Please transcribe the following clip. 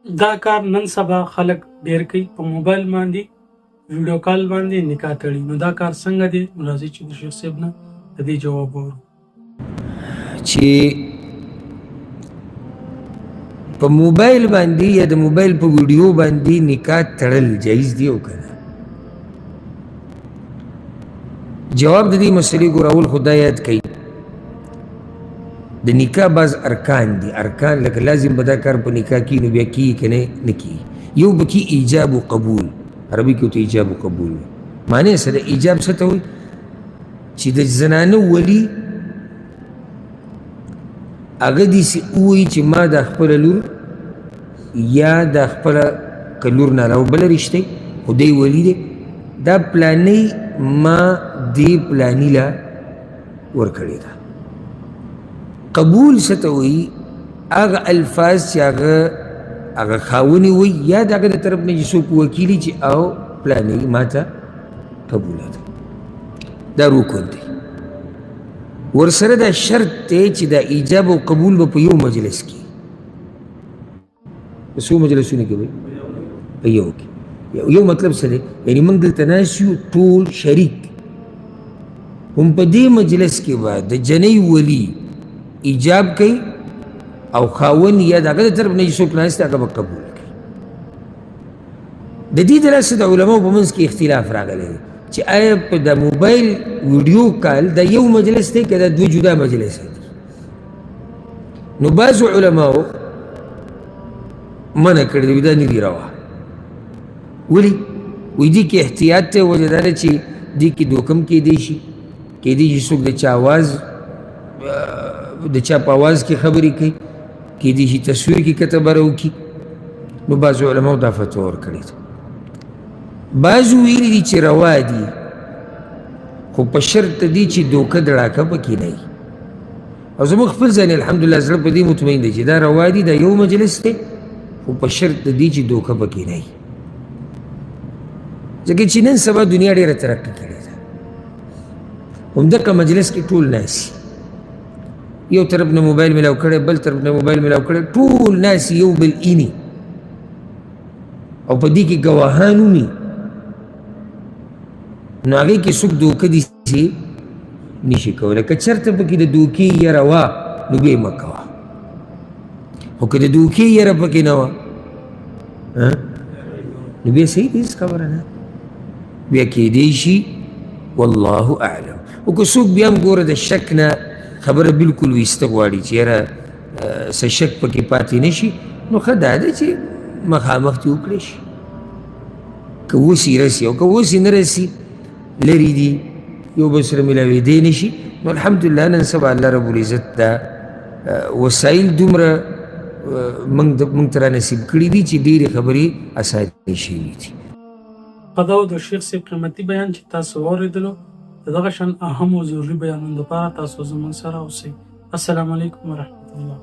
دا کار نن سبا خلک ډېر کوي په موبایل باندې ویډیو کال باندې نکاح تړي. نو دا کار څنګه دی؟ نو راځئ چې د شیخ صاحب نه د دې جواب وورو. چې په موبایل باندې یا د موبایل په ویډیو باندې نکاح تړل جایز دی او که نه؟ جواب د دې مسلې ګورول خو دا یاد کوي د نکاح بعض ارکان دي. ارکان لکه لازم به دا کار په نکاح کې نو بیا کیږي که نه کیږي. یو به کې ایجاب و قبول، عربي کې ورته ایجاب و قبول وي. معنی څه ده؟ ایجاب څه ته وایي؟ چې د زنانه ولي هغه داسې ووایي چې ما دا خپله لور یا دا خپله که لور نه علاوه بله رشته خو دی ولي دی دا پلانۍ ما دې پلاني له ورکړې ده. قبول څه ته وایي؟ هغه الفاظ چې هغه خاونې وایي یا د هغه د طرف نه چې څوک وکیلي چې او پلانۍ ما ته قبوله ده. دا رکن دی. ورسره دا شرط دی چې دا ایجاب او قبول به په یو مجلس کې، په څو مجلسونو کې وي؟ په یو کې. یو مطلب څه دی؟ یعنې موږ دلته ناست یو ټول شریک، هم په دې مجلس کې به د جنۍ ولي ایجاب کوي او خاون یا د هغه د طرف نه چې څوک ناست دی هغه به قبول کوي. د دې دلاسه د علماو په منځ کې اختلاف راغلی دی چې آیا په د موبایل ویډیو کال د یو مجلس دی که د دوه جدا مجلس دی؟ نو بعضو علماو منع کړی دی، دا نه دي روا. ولې؟ وایي دې کې احتیاط دی، وجه دا ده چې دې کې دوکم کیدی شي، کیدی شي څوک د چا آواز د چا په آواز کې خبرې کوي، کیدی شي تصویر کې کتبه راوکړي. نو بعضو علماو دا فتوا ورکړې ده. بعضو ویلي دي چې روا دي خو په شرط دی چې دوکه دړاکه پکې نه وي. او زموږ خپل ځان الحمدلله زړه په دې مطمئن دی چې دا روا دي، دا یو مجلس دی خو په شرط دی چې دوکه پکې نه وي. ځکه چې نن سبا دنیا ډېره ترقي کړې ده، همدغه مجلس کې ټول ناسي، یو طرف نه موبایل میلاو کړی، بل طرف نه موبایل میلاو کړی، ټول ناسي یو بل اینی او په دې کې ګواهان ومي. نو هغې کې څوک دوکه داسې نشي کولی. که چېرته پکې د دوکې یره وه نو بیا یې مه کوه، خو که د دوکې یره پکې نه وه نو بیا صحیح دی، هېڅ خبره نه، بیا کیدی شي والله اعلم. او که څوک بیا هم ګوره د شک نه خبره بلکل ویسته غواړي چې یاره څه شک پکې پاتې نه شي، نو ښه دا ده چې مخامخ دې وکړی شي. که وسي رسي او که وسي نه رسي لرې دي یو بل سره میلاوېدی نه شي، نو الحمدلله نن سبا الله رب العزت دا وسایل دومره موږ ته رانصیب کړي دي چې ډېرې خبرې اسانې شوي دي. دا و د شیخ صاحب قیمتي بیان چې تاسو واورېدلو. د دغه شان اهم او ضروري بیانونو لپاره تاسو زموږ سره اوسئ. السلام علیکم ورحمة الله.